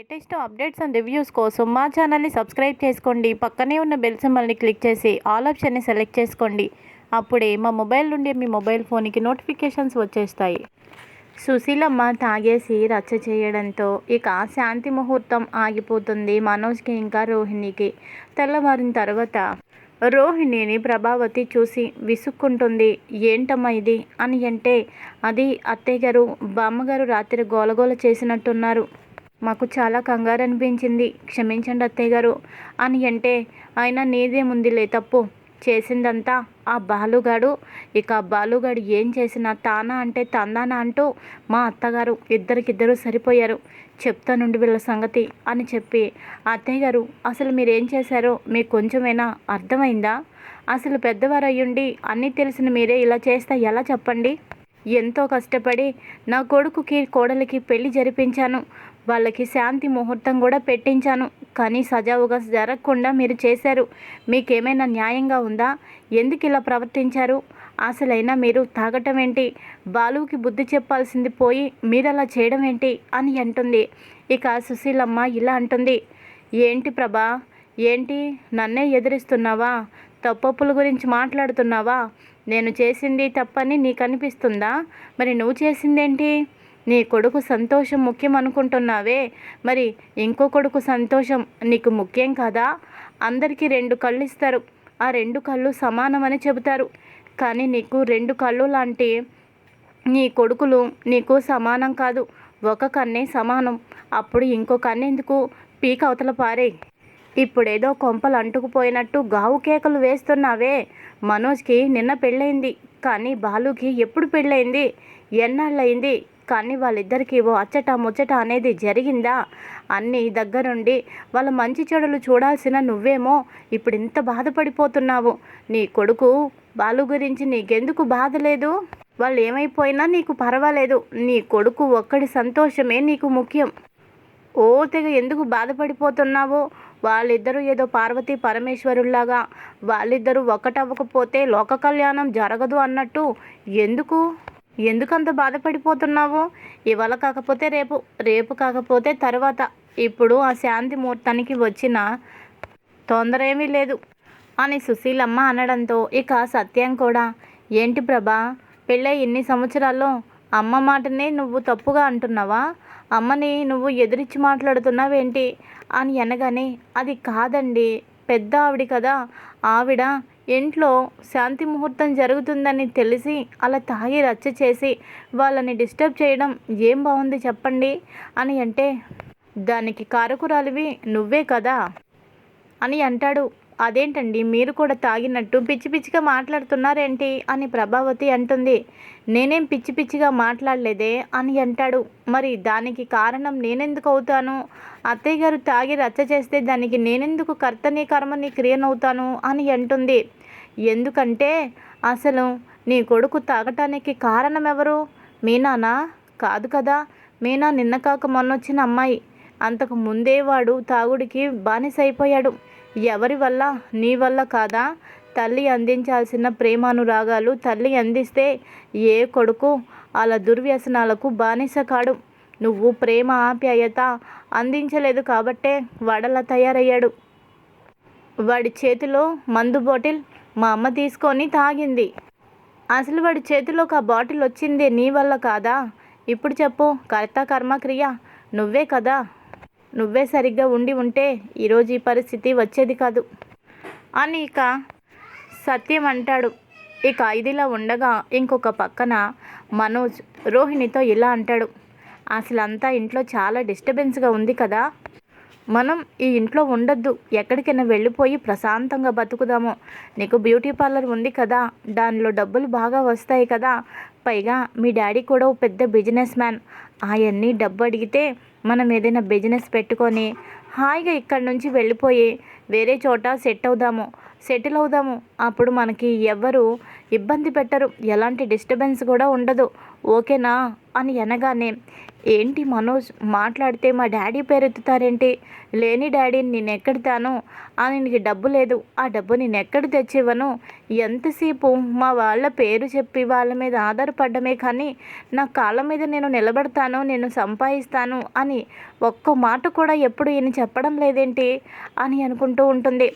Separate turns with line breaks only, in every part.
Latest updates and reviews కోసం మా ఛానల్ని సబ్స్క్రైబ్ చేసుకోండి. పక్కనే ఉన్న బెల్ సింబల్ని క్లిక్ చేసి ఆల్ ఆప్షన్ని సెలెక్ట్ చేసుకోండి. అప్పుడే మా మొబైల్ నుండి మీ మొబైల్ ఫోన్కి నోటిఫికేషన్స్ వచ్చేస్తాయి. సుశీలమ్మ తాగేసి రచ్చ చేయడంతో ఇక శాంతి ముహూర్తం ఆగిపోతుంది మనోజ్కి ఇంకా రోహిణికి. తెల్లవారిన తర్వాత రోహిణిని ప్రభావతి చూసి విసుక్కుంటుంది. ఏంటమ్మా ఇది అని అంటే, అది అత్తయ్య గారు బామ్మగారు రాత్రి గోలగోల చేసినట్టున్నారు. మాకు చాలా కంగారు అనిపించింది, క్షమించండి అత్తయ్య గారు అని అంటే, అయినా నీదేముందిలే తప్పు, చేసిందంతా ఆ బాలుగాడు. ఇక ఆ బాలుగాడు ఏం చేసినా తానా అంటే తందానా అంటూ మా అత్తగారు ఇద్దరికిద్దరు సరిపోయారు. చెప్తానుండి వీళ్ళ సంగతి అని చెప్పి, అత్తయ్య గారు అసలు మీరేం చేశారో మీకు కొంచెమైనా అర్థమైందా? అసలు పెద్దవారు అయ్యుండి అన్నీ తెలిసిన మీరే ఇలా చేస్తే ఎలా చెప్పండి? ఎంతో కష్టపడి నా కొడుకుకి కోడలికి పెళ్లి జరిపించాను, వాళ్ళకి శాంతి ముహూర్తం కూడా పెట్టించాను. కానీ సజావుగా జరగకుండా మీరు చేశారు. మీకేమైనా న్యాయంగా ఉందా? ఎందుకు ఇలా ప్రవర్తించారు? అసలైనా మీరు తాగటం ఏంటి? బాలుకి బుద్ధి చెప్పాల్సింది పోయి మీరలా చేయడం ఏంటి అని అంటుంది. ఇక సుశీలమ్మ ఇలా అంటుంది, ఏంటి ప్రభా, ఏంటి నన్నే ఎదిరిస్తున్నావా? తప్పొప్పుల గురించి మాట్లాడుతున్నావా? నేను చేసింది తప్పని నీకు అనిపిస్తుందా? మరి నువ్వు చేసిందేంటి? నీ కొడుకు సంతోషం ముఖ్యం అనుకుంటున్నావే, మరి ఇంకో కొడుకు సంతోషం నీకు ముఖ్యం కాదా? అందరికీ 2 కళ్ళు ఇస్తారు, ఆ 2 కళ్ళు సమానమని చెబుతారు. కానీ నీకు 2 కళ్ళు లాంటి నీ కొడుకులు నీకు సమానం కాదు, ఒక కన్నే సమానం. అప్పుడు ఇంకో కన్నెందుకు? పీక అవతల పారే. ఇప్పుడేదో కొంపలు అంటుకుపోయినట్టు గావు కేకలు వేస్తున్నావే. మనోజ్కి నిన్న పెళ్ళయింది, కానీ బాలుకి ఎప్పుడు పెళ్ళయింది? ఎన్నాళ్ళయింది? కానీ వాళ్ళిద్దరికీ ఓ అచ్చట ముచ్చట అనేది జరిగిందా? అన్నీ దగ్గరుండి వాళ్ళ మంచి చెడులు చూడాల్సిన నువ్వేమో ఇప్పుడు ఇంత బాధపడిపోతున్నావు. నీ కొడుకు బాలు గురించి నీకెందుకు బాధ లేదు? వాళ్ళు ఏమైపోయినా నీకు పర్వాలేదు, నీ కొడుకు ఒక్కడి సంతోషమే నీకు ముఖ్యం. ఓ తెగ ఎందుకు బాధపడిపోతున్నావు? వాళ్ళిద్దరూ ఏదో పార్వతీ పరమేశ్వరుల్లాగా వాళ్ళిద్దరూ ఒక్కటవ్వకపోతే లోక కళ్యాణం జరగదు అన్నట్టు ఎందుకంత బాధపడిపోతున్నావు? ఇవాళ కాకపోతే రేపు, రేపు కాకపోతే తర్వాత. ఇప్పుడు ఆ శాంతి ముహూర్తానికి వచ్చిన తొందర ఏమీ లేదు అని సుశీలమ్మ అనడంతో ఇక సత్యం కూడా, ఏంటి ప్రభా, పెళ్ళై ఇన్ని సంవత్సరాల్లో అమ్మ మాటనే నువ్వు తప్పుగా అంటున్నావా? అమ్మని నువ్వు ఎదిరించి మాట్లాడుతున్నావేంటి అని అనగానే, అది కాదండి, పెద్ద ఆవిడ కదా, ఆవిడ ఇంట్లో శాంతి ముహూర్తం జరుగుతుందని తెలిసి అలా తాగి రచ్చ చేసి వాళ్ళని డిస్టర్బ్ చేయడం ఏం బాగుంది చెప్పండి అని అంటే, దానికి కారకురాలివి నువ్వే కదా అని అంటాడు. అదేంటండి మీరు కూడా తాగినట్టు పిచ్చి పిచ్చిగా మాట్లాడుతున్నారేంటి అని ప్రభావతి అంటుంది. నేనేం పిచ్చి పిచ్చిగా మాట్లాడలేదే అని అంటాడు. మరి దానికి కారణం నేనెందుకు అవుతాను? అత్తయ్య గారు తాగి రచ్చ చేస్తే దానికి నేనెందుకు కర్తని కర్మని క్రియనవుతాను అని అంటుంది. ఎందుకంటే అసలు నీ కొడుకు తాగటానికి కారణం ఎవరు? మీనానా? కాదు కదా, మీనా నిన్న కాక మొన్నొచ్చిన అమ్మాయి. అంతకు ముందే వాడు తాగుడికి బానిసైపోయాడు. ఎవరి వల్ల? నీ వల్ల కాదా? తల్లి అందించాల్సిన ప్రేమానురాగాలు తల్లి అందిస్తే ఏ కొడుకు అలా దుర్వ్యసనాలకు బానిస కాడు. నువ్వు ప్రేమ ఆప్యాయత అందించలేదు కాబట్టే వాడలా తయారయ్యాడు. వాడి చేతిలో మందు బాటిల్ మా అమ్మ తీసుకొని తాగింది. అసలు వాడి చేతిలోకి ఆ బాటిల్ వచ్చిందే నీ వల్ల కాదా? ఇప్పుడు చెప్పు, కర్త కర్మ క్రియ నువ్వే కదా. నువ్వే సరిగ్గా ఉండి ఉంటే ఈరోజు ఈ పరిస్థితి వచ్చేది కాదు అని ఇక సత్యం అంటాడు. ఇక ఇదిలా ఉండగా ఇంకొక పక్కన మనోజ్ రోహిణితో ఇలా అంటాడు, అసలు అంతా ఇంట్లో చాలా డిస్టర్బెన్స్గా ఉంది కదా, మనం ఈ ఇంట్లో ఉండొద్దు, ఎక్కడికైనా వెళ్ళిపోయి ప్రశాంతంగా బతుకుదాము. నీకు బ్యూటీ పార్లర్ ఉంది కదా, దానిలో డబ్బులు బాగా వస్తాయి కదా, పైగా మీ డాడీ కూడా ఓ పెద్ద బిజినెస్ మ్యాన్, అవన్నీ డబ్బు అడిగితే మనం ఏదైనా బిజినెస్ పెట్టుకొని హాయిగా ఇక్కడి నుంచి వెళ్ళిపోయి వేరే చోట సెటిల్ అవుదాము. అప్పుడు మనకి ఎవ్వరు ఇబ్బంది పెట్టరు, ఎలాంటి డిస్టర్బెన్స్ కూడా ఉండదు, ఓకేనా అని అనగానే, ఏంటి మనోజ్ మాట్లాడితే మా డాడీ పేరెత్తుతారేంటి? లేని డాడీని నేను ఎక్కడితాను? నీకు డబ్బు లేదు, ఆ డబ్బు నేను ఎక్కడ తెచ్చివ్వను? ఎంతసేపు మా వాళ్ళ పేరు చెప్పి వాళ్ళ మీద ఆధారపడ్డమే కానీ నా కాళ్ళ మీద నేను నిలబడతాను, నేను సంపాదిస్తాను అని ఒక్క మాట కూడా ఎప్పుడు ఈయన చెప్పడం లేదేంటి అని అనుకుంటూ ఉంటుంది.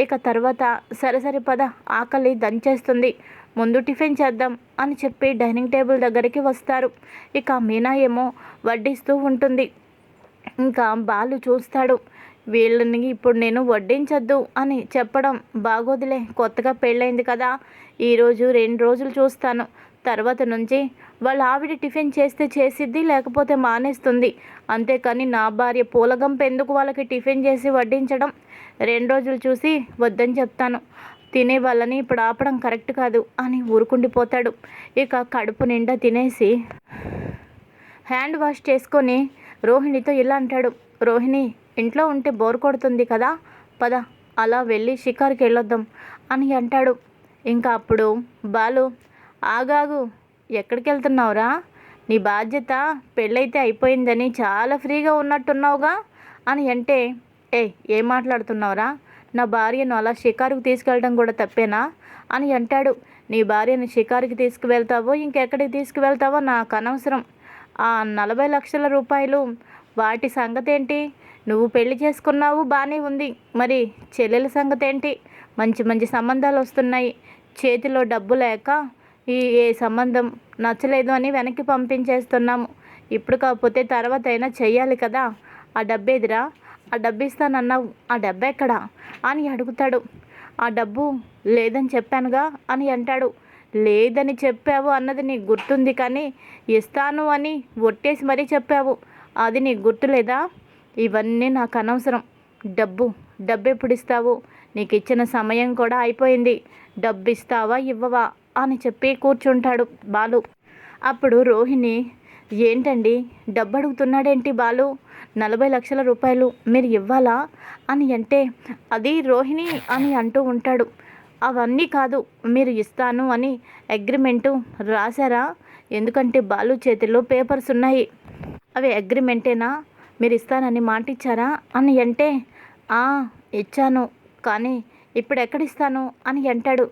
ఇక తర్వాత సరే సరే పద, ఆకలి దంచేస్తుంది, ముందు టిఫిన్ చేద్దాం అని చెప్పి డైనింగ్ టేబుల్ దగ్గరికి వస్తారు. ఇక మీనా ఏమో వడ్డిస్తూ ఉంటుంది. ఇంకా బాలు చూస్తాడు, వీళ్ళని ఇప్పుడు నేను వడ్డించొద్దు అని చెప్పడం బాగోదులే, కొత్తగా పెళ్ళైంది కదా, ఈరోజు 2 రోజులు చూస్తాను, తర్వాత నుంచి వాళ్ళ ఆవిడ టిఫిన్ చేస్తే చేసిద్ది, లేకపోతే మానేస్తుంది, అంతేకాని నా భార్య పూలగంప ఎందుకు వాళ్ళకి టిఫిన్ చేసి వడ్డించడం, 2 రోజులు చూసి వద్దని చెప్తాను, తినే వాళ్ళని ఇప్పుడు ఆపడం కరెక్ట్ కాదు అని ఊరుకుండిపోతాడు. ఇక కడుపు నిండా తినేసి హ్యాండ్ వాష్ చేసుకొని రోహిణితో ఇలా అంటాడు, రోహిణి ఇంట్లో ఉంటే బోర్ కొడుతుంది కదా, పద అలా వెళ్ళి షికారుకి వెళ్ళొద్దాం అని అంటాడు. ఇంకా అప్పుడు బాలు, ఆగాగు, ఎక్కడికి వెళ్తున్నావురా, నీ బాధ్యత పెళ్ళైతే అయిపోయిందని చాలా ఫ్రీగా ఉన్నట్టున్నావుగా అని అంటే, ఏం మాట్లాడుతున్నావురా, నా భార్యను అలా షికారుకు తీసుకెళ్ళడం కూడా తప్పేనా అని అంటాడు. నీ భార్యను షికారుకి తీసుకువెళ్తావో ఇంకెక్కడికి తీసుకువెళ్తావో నాకు అనవసరం, ఆ 40 లక్షల రూపాయలు వాటి సంగతి ఏంటి, నువ్వు పెళ్లి చేసుకున్నావు బాగానే ఉంది, మరి చెల్లెల సంగతి ఏంటి, మంచి మంచి సంబంధాలు వస్తున్నాయి, చేతిలో డబ్బు లేక ఏ సంబంధం నచ్చలేదు అని వెనక్కి పంపించేస్తున్నాము, ఇప్పుడు కాకపోతే తర్వాత అయినా చెయ్యాలి కదా, ఆ డబ్బేదిరా, ఆ డబ్బు ఇస్తానన్నావు, ఆ డబ్బు ఎక్కడా అని అడుగుతాడు. ఆ డబ్బు లేదని చెప్పానుగా అని అంటాడు. లేదని చెప్పావు అన్నది నీకు గుర్తుంది, కానీ ఇస్తాను అని ఒట్టేసి మరీ చెప్పావు, అది నీకు గుర్తులేదా, ఇవన్నీ నాకు అనవసరం, డబ్బు ఎప్పుడు ఇస్తావు, నీకు ఇచ్చిన సమయం కూడా అయిపోయింది, డబ్బు ఇస్తావా ఇవ్వవా అని చెప్పి కూర్చుంటాడు బాలు. అప్పుడు రోహిణి, ఏంటండి డబ్బు అడుగుతున్నాడేంటి బాలు, 40 లక్షల రూపాయలు మీరు ఇవ్వాలా అని అంటే, అది రోహిణి అని అంటూ ఉంటాడు. అవన్నీ కాదు, మీరు ఇస్తాను అని అగ్రిమెంటు రాశారా, ఎందుకంటే బాలు చేతిలో పేపర్స్ ఉన్నాయి, అవి అగ్రిమెంటేనా, మీరు ఇస్తానని మాట ఇచ్చారా అని అంటే, ఇచ్చాను, కానీ ఇప్పుడు ఎక్కడిస్తాను అని అంటాడు.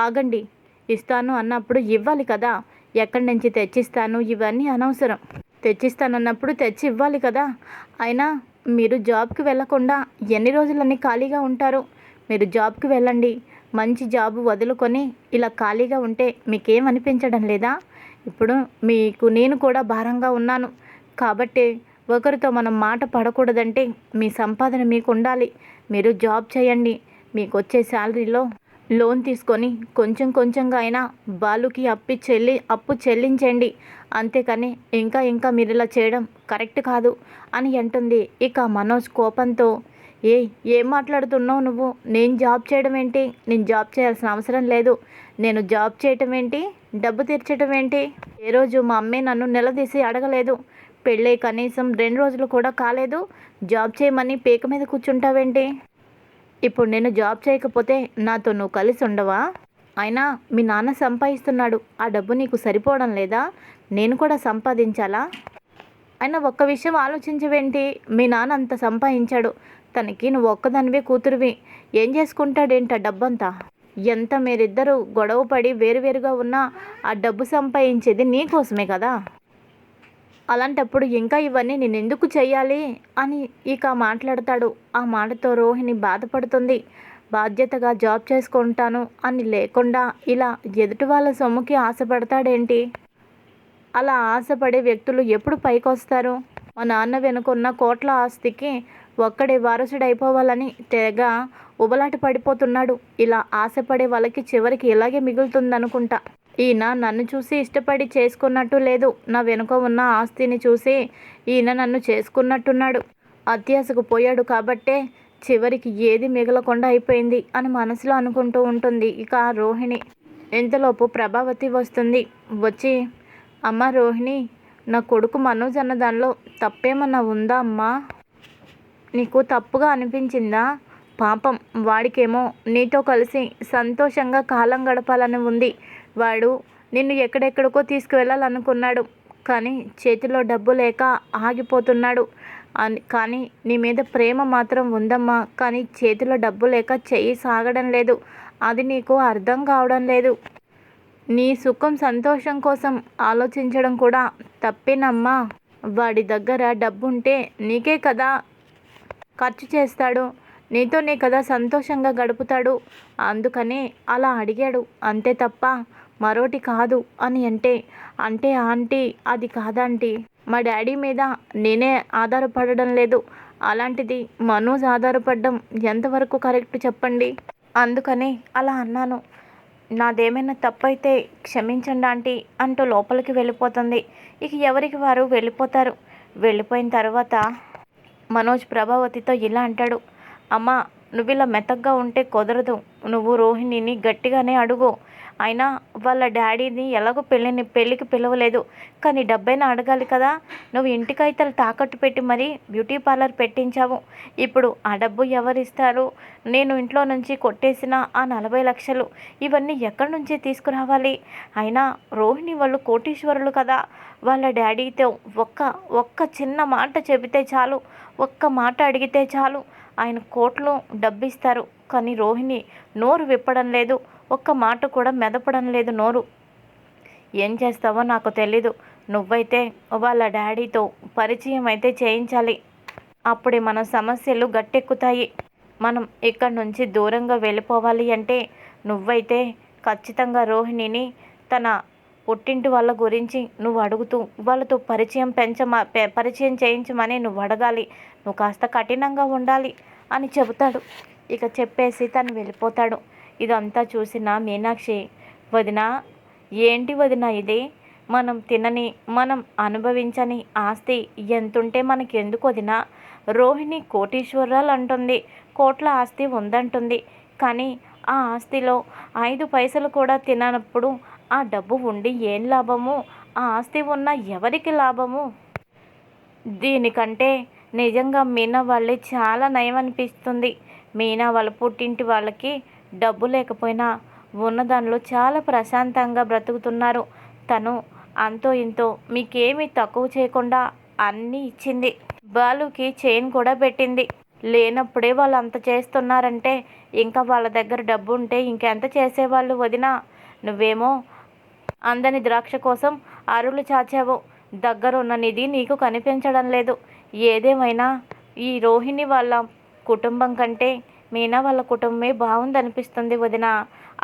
ఆగండి, ఇస్తాను అన్నప్పుడు ఇవ్వాలి కదా, ఎక్కడి నుంచి తెచ్చిస్తాను ఇవన్నీ అనవసరం, తెచ్చిస్తానన్నప్పుడు తెచ్చి ఇవ్వాలి కదా, అయినా మీరు జాబ్కి వెళ్ళకుండా ఎన్ని రోజులన్నీ ఖాళీగా ఉంటారు, మీరు జాబ్కి వెళ్ళండి, మంచి జాబ్ వదులుకొని ఇలా ఖాళీగా ఉంటే మీకేమనిపించడం లేదా, ఇప్పుడు మీకు నేను కూడా భారంగా ఉన్నాను కాబట్టి ఒకరితో మనం మాట పడకూడదంటే మీ సంపాదన మీకు ఉండాలి, మీరు జాబ్ చేయండి, మీకు వచ్చే శాలరీలో లోన్ తీసుకొని కొంచెం కొంచెంగా అయినా బాలుకి అప్పు చెల్లించండి, అంతేకాని ఇంకా మీరు ఇలా చేయడం కరెక్ట్ కాదు అని అంటుంది. ఇక మనోజ్ కోపంతో, ఏం మాట్లాడుతున్నావు నువ్వు, నేను జాబ్ చేయడం ఏంటి, నేను జాబ్ చేయాల్సిన అవసరం లేదు, నేను జాబ్ చేయటం ఏంటి, డబ్బు తీర్చడం ఏంటి, ఏ రోజు మా అమ్మే నన్ను నిలదీసి అడగలేదు, పెళ్ళై కనీసం 2 రోజులు కూడా కాలేదు, జాబ్ చేయమని పీక మీద కూర్చుంటావేంటి, ఇప్పుడు నేను జాబ్ చేయకపోతే నాతో నువ్వు కలిసి ఉండవా, అయినా మీ నాన్న సంపాదిస్తున్నాడు, ఆ డబ్బు నీకు సరిపోవడం లేదా, నేను కూడా సంపాదించాలా, అయినా ఒక్క విషయం ఆలోచించవేంటి, మీ నాన్న అంత సంపాదించాడు, తనకి నువ్వు ఒక్కదానివే కూతురువి, ఏం చేసుకుంటాడేంటి ఆ డబ్బంతా, ఎంత మీరిద్దరూ గొడవ పడి వేరువేరుగా ఉన్నా ఆ డబ్బు సంపాదించేది నీకోసమే కదా, అలాంటప్పుడు ఇంకా ఇవన్నీ నేను ఎందుకు చెయ్యాలి అని ఇక మాట్లాడతాడు. ఆ మాటతో రోహిణి బాధపడుతుంది. బాధ్యతగా జాబ్ చేసుకుంటాను అని లేకుండా ఇలా ఎదుటి వాళ్ళ సొమ్ముకి ఆశపడతాడేంటి, అలా ఆశపడే వ్యక్తులు ఎప్పుడు పైకొస్తారు, మా నాన్న వెనుకున్న కోట్ల ఆస్తికి ఒక్కడే వారసుడైపోవాలని తెగ ఉబలాట పడిపోతున్నాడు, ఇలా ఆశపడే వాళ్ళకి చివరికి ఇలాగే మిగులుతుందనుకుంటా, ఈయన నన్ను చూసి ఇష్టపడి చేసుకున్నట్టు లేదు, నా వెనుక ఉన్న ఆస్తిని చూసి ఈయన నన్ను చేసుకున్నట్టున్నాడు, అత్యాశకు పోయాడు కాబట్టే చివరికి ఏది మిగలకుండా అయిపోయింది అని మనసులో అనుకుంటూ ఉంటుంది ఇక రోహిణి. ఇంతలోపు ప్రభావతి వస్తుంది. వచ్చి, అమ్మ రోహిణి, నా కొడుకు మనోజ్ అన్న దానిలో తప్పేమన్నా ఉందా అమ్మా, నీకు తప్పుగా అనిపించిందా, పాపం వాడికేమో నీతో కలిసి సంతోషంగా కాలం గడపాలని ఉంది, వాడు నిన్ను ఎక్కడెక్కడికో తీసుకువెళ్ళాలనుకున్నాడు, కానీ చేతిలో డబ్బు లేక ఆగిపోతున్నాడు, కానీ నీ మీద ప్రేమ మాత్రం ఉందమ్మా, కానీ చేతిలో డబ్బు లేక చెయ్యి సాగడం లేదు, అది నీకు అర్థం కావడం లేదు, నీ సుఖం సంతోషం కోసం ఆలోచించడం కూడా తప్పేనమ్మా, వాడి దగ్గర డబ్బుంటే నీకే కదా ఖర్చు చేస్తాడు, నీతోనే కదా సంతోషంగా గడుపుతాడు, అందుకనే అలా అడిగాడు అంతే తప్ప మరోటి కాదు అని అంటే ఆంటీ అది కాదంటీ, మా డాడీ మీద నేనే ఆధారపడడం లేదు, అలాంటిది మనోజ్ ఆధారపడడం ఎంతవరకు కరెక్ట్ చెప్పండి, అందుకని అలా అన్నాను, నాదేమైనా తప్పైతే క్షమించండి ఆంటీ అంటూ లోపలికి వెళ్ళిపోతుంది. ఇక ఎవరికి వారు వెళ్ళిపోతారు. వెళ్ళిపోయిన తర్వాత మనోజ్ ప్రభావతితో ఇలా అంటాడు, అమ్మ నువ్వు ఇలా మెత్తగా ఉంటే కుదరదు, నువ్వు రోహిణిని గట్టిగానే అడుగు, అయినా వాళ్ళ డాడీని ఎలాగో పెళ్ళికి పిలవలేదు, కానీ డబ్బైనా అడగాలి కదా, నువ్వు ఇంటికైతే తాకట్టు పెట్టి మరీ బ్యూటీ పార్లర్ పెట్టించావు, ఇప్పుడు ఆ డబ్బు ఎవరిస్తారు, నేను ఇంట్లో నుంచి కొట్టేసిన ఆ 40 లక్షలు ఇవన్నీ ఎక్కడి నుంచి తీసుకురావాలి, అయినా రోహిణి వాళ్ళు కోటీశ్వరులు కదా, వాళ్ళ డాడీతో ఒక్క చిన్న మాట చెబితే చాలు, ఒక్క మాట అడిగితే చాలు, ఆయన కోట్లు డబ్బిస్తారు, కానీ రోహిణి నోరు విప్పడం లేదు, ఒక్క మాట కూడా మెదపడం లేదు నోరు, ఏం చేస్తావో నాకు తెలీదు, నువ్వైతే వాళ్ళ డాడీతో పరిచయం అయితే చేయించాలి, అప్పుడే మన సమస్యలు గట్టెక్కుతాయి, మనం ఇక్కడి నుంచి దూరంగా వెళ్ళిపోవాలి అంటే నువ్వైతే ఖచ్చితంగా రోహిణిని తన పుట్టింటి వాళ్ళ గురించి నువ్వు అడుగుతూ వాళ్ళతో పరిచయం చేయించమని నువ్వు అడగాలి, నువ్వు కాస్త కఠినంగా ఉండాలి అని చెబుతాడు. ఇక చెప్పేసి తను వెళ్ళిపోతాడు. ఇదంతా చూసిన మీనాక్షి, వదిన ఏంటి వదిన ఇది, మనం తినని మనం అనుభవించని ఆస్తి ఎంతుంటే మనకి ఎందుకు వదిన, రోహిణి కోటీశ్వరాలు అంటుంది, కోట్ల ఆస్తి ఉందంటుంది, కానీ ఆ ఆస్తిలో 5 పైసలు కూడా తిననప్పుడు ఆ డబ్బు ఉండి ఏం లాభము, ఆ ఆస్తి ఉన్న ఎవరికి లాభము, దీనికంటే నిజంగా మీనా వాళ్ళే చాలా నయం అనిపిస్తుంది, మీనా వాళ్ళ పుట్టింటి వాళ్ళకి డబ్బు లేకపోయినా ఉన్నదానిలో చాలా ప్రశాంతంగా బ్రతుకుతున్నారు, తను అంతో ఇంతో మీకేమీ తక్కువ చేయకుండా అన్నీ ఇచ్చింది, బాలుకి చైన్ కూడా పెట్టింది, లేనప్పుడే వాళ్ళు అంత చేస్తున్నారంటే ఇంకా వాళ్ళ దగ్గర డబ్బు ఉంటే ఇంకెంత చేసేవాళ్ళు వదిన, నువ్వేమో అందని ద్రాక్ష కోసం అరులు చాచావు, దగ్గరున్న నిధి నీకు కనిపించడం లేదు, ఏదేమైనా ఈ రోహిణి వాళ్ళ కుటుంబం కంటే మీనా వాళ్ళ కుటుంబమే బాగుందనిపిస్తుంది వదిన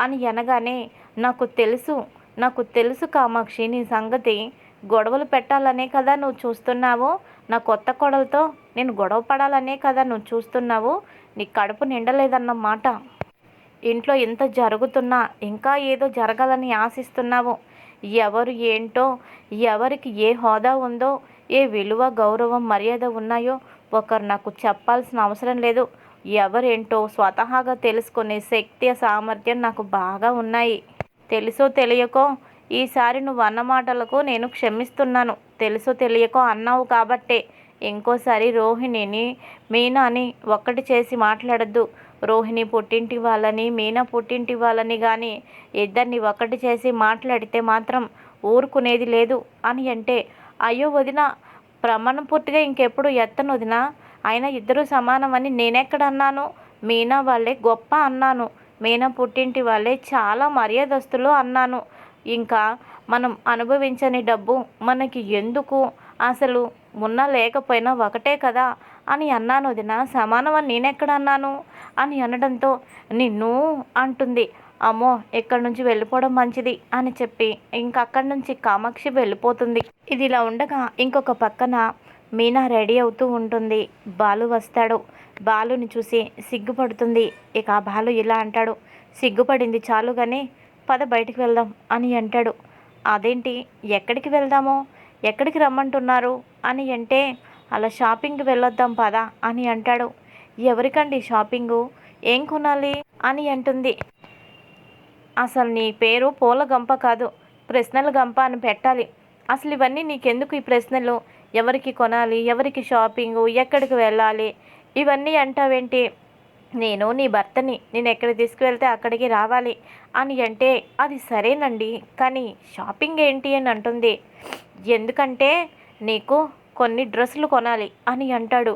అని అనగానే, నాకు తెలుసు కామాక్షి, నీ సంగతి గొడవలు పెట్టాలనే కదా నువ్వు చూస్తున్నావు, నా కొత్త కోడలతో నేను గొడవ పడాలనే కదా నువ్వు చూస్తున్నావు, నీ కడుపు నిండలేదన్నమాట, ఇంట్లో ఇంత జరుగుతున్నా ఇంకా ఏదో జరగాలని ఆశిస్తున్నావు, ఎవరు ఏంటో, ఎవరికి ఏ హోదా ఉందో, ఏ విలువ గౌరవం మర్యాద ఉన్నాయో ఒకరు నాకు చెప్పాల్సిన అవసరం లేదు, ఎవరేంటో స్వతహాగా తెలుసుకునే శక్తి సామర్థ్యం నాకు బాగా ఉన్నాయి, తెలుసో తెలియకో ఈసారి నువ్వు అన్న మాటలకు నేను క్షమిస్తున్నాను, తెలుసో తెలియకో అన్నావు కాబట్టే ఇంకోసారి రోహిణిని మీనాని ఒక్కటి చేసి మాట్లాడద్దు, రోహిణి పుట్టింటి వాళ్ళని మీనా పుట్టింటి వాళ్ళని కానీ ఇద్దరిని ఒక్కటి చేసి మాట్లాడితే మాత్రం ఊరుకునేది లేదు అని అంటే, అయ్యో వదిన ప్రమాణం పూర్తిగా ఇంకెప్పుడు ఎత్తను వదిన, అయినా ఇద్దరూ సమానమని నేనెక్కడ అన్నాను, మీనా వాళ్ళే గొప్ప అన్నాను, మీనా పుట్టింటి వాళ్ళే చాలా మర్యాదస్తులు అన్నాను, ఇంకా మనం అనుభవించని డబ్బు మనకి ఎందుకు, అసలు ఉన్నా లేకపోయినా ఒకటే కదా అని అన్నాను వదిన, సమానం అని నేనెక్కడ అన్నాను అని అనడంతో నిన్ను అంటుంది, అమ్మో ఇక్కడి నుంచి వెళ్ళిపోవడం మంచిది అని చెప్పి ఇంక అక్కడి నుంచి కామాక్షి వెళ్ళిపోతుంది. ఇది ఇలా ఉండగా ఇంకొక పక్కన మీనా రెడీ అవుతూ ఉంటుంది. బాలు వస్తాడు. బాలుని చూసి సిగ్గుపడుతుంది. ఇక ఆ బాలు ఇలా అంటాడు, సిగ్గుపడింది చాలు కానీ పద బయటికి వెళ్దాం అని అంటాడు. అదేంటి ఎక్కడికి వెళ్దామో, ఎక్కడికి రమ్మంటున్నారు అని అంటే, అలా షాపింగ్కి వెళ్ళొద్దాం పద అని అంటాడు. ఎవరికండి షాపింగు, ఏం కొనాలి అని అంటుంది. అసలు నీ పేరు పూల గంప కాదు, ప్రశ్నల గంప అని పెట్టాలి, అసలు ఇవన్నీ నీకెందుకు ఈ ప్రశ్నలు, ఎవరికి కొనాలి, ఎవరికి షాపింగు, ఎక్కడికి వెళ్ళాలి ఇవన్నీ అంటావేంటి, నేను నీ భర్తని, నేను ఎక్కడికి తీసుకువెళ్తే అక్కడికి రావాలి అని అంటే, అది సరేనండి కానీ షాపింగ్ ఏంటి అని అంటుంది. ఎందుకంటే నీకు కొన్ని డ్రెస్సులు కొనాలి అని అంటాడు.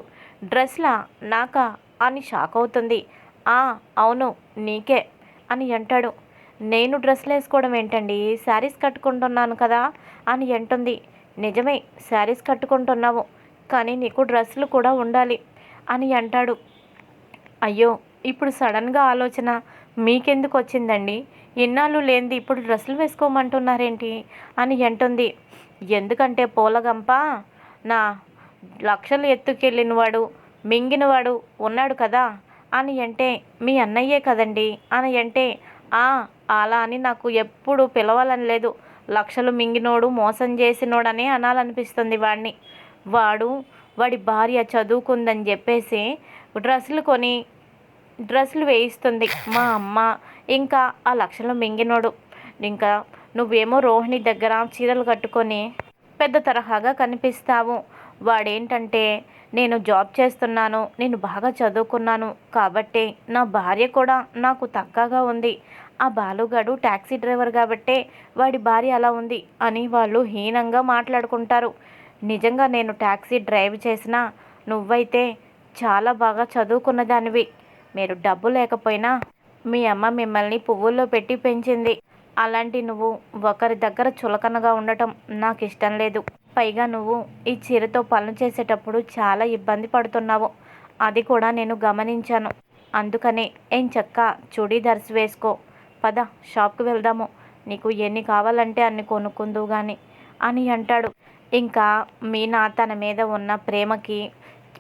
డ్రెస్లా నాకా అని షాక్ అవుతుంది. అవును నీకే అని అంటాడు. నేను డ్రెస్సులు వేసుకోవడం ఏంటండి, శారీస్ కట్టుకుంటున్నాను కదా అని అంటుంది. నిజమే, శారీస్ కట్టుకుంటున్నావు, కానీ నీకు డ్రెస్సులు కూడా ఉండాలి అని అంటాడు. అయ్యో, ఇప్పుడు సడన్గా ఆలోచన మీకెందుకు వచ్చిందండి? ఇన్నాళ్ళు లేనిది ఇప్పుడు డ్రెస్సులు వేసుకోమంటున్నారేంటి అని అంటుంది. ఎందుకంటే పూలగంప నా లక్షలు ఎత్తుకెళ్ళినవాడు, మింగినవాడు ఉన్నాడు కదా అని అంటే, మీ అన్నయ్యే కదండి అని అంటే, అలా అని నాకు ఎప్పుడు పిలవాలని లేదు. లక్షలు మింగినోడు, మోసం చేసినోడని అనాలనిపిస్తుంది వాడిని. వాడి భార్య చదువుకుందని చెప్పేసి డ్రెస్సులు వేయిస్తుంది మా అమ్మ. ఇంకా ఆ లక్షలు మింగినోడు. ఇంకా నువ్వేమో రోహిణి దగ్గర చీరలు కట్టుకొని పెద్ద తరహాగా కనిపిస్తావు. వాడేంటంటే, నేను జాబ్ చేస్తున్నాను, నేను బాగా చదువుకున్నాను కాబట్టే నా భార్య కూడా నాకు తక్కువగా ఉంది. ఆ బాలుగాడు ట్యాక్సీ డ్రైవర్ కాబట్టే వాడి భార్య అలా ఉంది అని వాళ్ళు హీనంగా మాట్లాడుకుంటారు. నిజంగా నేను ట్యాక్సీ డ్రైవ్ చేసినా నువ్వైతే చాలా బాగా చదువుకున్న దానివి. మీరు డబ్బు లేకపోయినా మీ అమ్మ మిమ్మల్ని పువ్వుల్లో పెట్టి పెంచింది. అలాంటి నువ్వు ఒకరి దగ్గర చులకనగా ఉండటం నాకు ఇష్టం లేదు. పైగా నువ్వు ఈ చీరతో పనులు చేసేటప్పుడు చాలా ఇబ్బంది పడుతున్నావు. అది కూడా నేను గమనించాను. అందుకనే ఎంచక్కా చుడీదార్స్ వేసుకో. పద, షాప్కి వెళ్దాము. నీకు ఎన్ని కావాలంటే అన్ని కొనుక్కుందువు గాని అని అంటాడు. ఇంకా మీనా తన మీద ఉన్న ప్రేమకి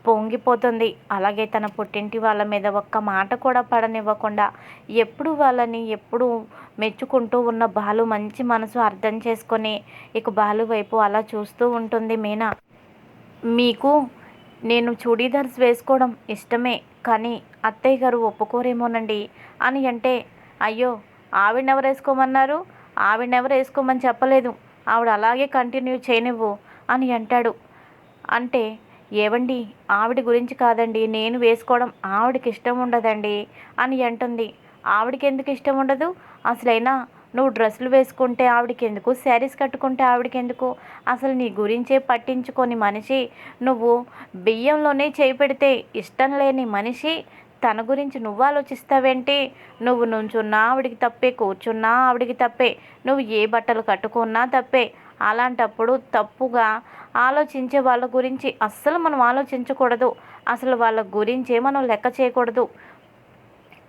పొంగిపోతుంది. అలాగే తన పుట్టింటి వాళ్ళ మీద ఒక్క మాట కూడా పడనివ్వకుండా ఎప్పుడు మెచ్చుకుంటూ ఉన్న బాలు మంచి మనసు అర్థం చేసుకొని ఇక బాలు వైపు అలా చూస్తూ ఉంటుంది మీనా. మీకు నేను చూడీదార్స్ వేసుకోవడం ఇష్టమే, కానీ అత్తయ్య గారు ఒప్పుకోరేమోనండి అని అంటే, అయ్యో, ఆవిడెవరు వేసుకోమన్నారు? ఆవిడెవరు వేసుకోమని చెప్పలేదు. ఆవిడ అలాగే కంటిన్యూ చేయనివ్వు అని అంటాడు. అంటే, ఏవండి, ఆవిడ గురించి కాదండి, నేను వేసుకోవడం ఆవిడకి ఇష్టం ఉండదండి అని అంటుంది. ఆవిడకి ఎందుకు ఇష్టం ఉండదు? అసలైనా నువ్వు డ్రెస్సులు వేసుకుంటే ఆవిడకి ఎందుకు, శారీస్ కట్టుకుంటే ఆవిడకి ఎందుకు? అసలు నీ గురించే పట్టించుకొని మనిషి నువ్వు. బియ్యంలోనే చేయి పెడితే ఇష్టం లేని మనిషి తన గురించి నువ్వు ఆలోచిస్తావేంటి? నువ్వు నుంచున్నా ఆవిడికి తప్పే, కూర్చున్నా ఆవిడికి తప్పే, నువ్వు ఏ బట్టలు కట్టుకున్నా తప్పే. అలాంటప్పుడు తప్పుగా ఆలోచించే వాళ్ళ గురించి అస్సలు మనం ఆలోచించకూడదు. అసలు వాళ్ళ గురించే మనం లెక్క చేయకూడదు.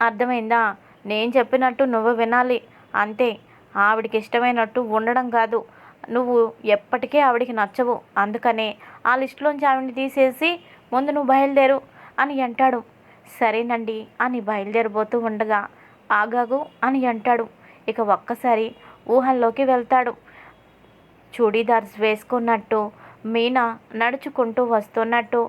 అర్థమైందా? నేను చెప్పినట్టు నువ్వు వినాలి అంతే. ఆవిడికి ఇష్టమైనట్టు ఉండడం కాదు. నువ్వు ఎప్పటికీ ఆవిడికి నచ్చవు. అందుకనే ఆ లిస్టులోంచి ఆవిడని తీసేసి ముందు నువ్వు బయలుదేరు అని అంటాడు. సరేనండి అని బయలుదేరబోతూ ఉండగా, ఆగాగు అని అంటాడు. ఇక ఒక్కసారి ఊహల్లోకి వెళ్తాడు. చూడీదార్స్ వేసుకున్నట్టు మీనా నడుచుకుంటూ వస్తున్నట్టు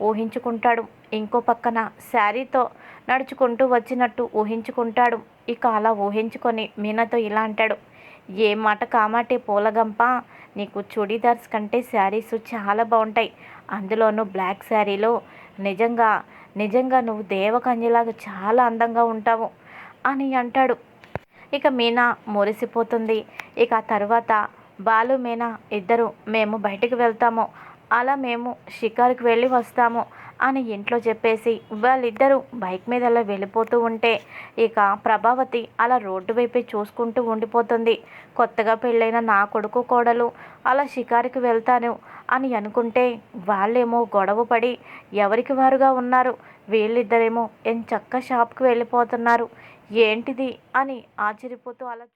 ఊహించుకుంటాడు. ఇంకో పక్కన శారీతో నడుచుకుంటూ వచ్చినట్టు ఊహించుకుంటాడు. ఇక అలా ఊహించుకొని మీనాతో ఇలా అంటాడు. ఏ మాట కామాటే పూలగంప, నీకు చూడీదార్స్ కంటే శారీస్ చాలా బాగుంటాయి. అందులోనూ బ్లాక్ శారీలో నిజంగా నువ్వు దేవకన్యలాగా చాలా అందంగా ఉంటావు అని అంటాడు. ఇక మీనా మురిసిపోతుంది. ఇక తర్వాత బాలు, మీనా ఇద్దరు మేము బయటికి వెళ్తాము, అలా మేము షికారుకి వెళ్ళి వస్తాము అని ఇంట్లో చెప్పేసి వాళ్ళిద్దరూ బైక్ మీద అలా వెళ్ళిపోతూ ఉంటే ఇక ప్రభావతి అలా రోడ్డు వైపే చూసుకుంటూ ఉండిపోతుంది. కొత్తగా పెళ్ళైన నా కొడుకు కోడలు అలా షికారుకి వెళ్తాను అని అనుకుంటే వాళ్ళేమో గొడవ పడి ఎవరికి వారుగా ఉన్నారు. వీళ్ళిద్దరేమో ఎంచక్కా షాప్కి వెళ్ళిపోతున్నారు. ఏంటిది అని ఆశ్చర్యపోతూ అలా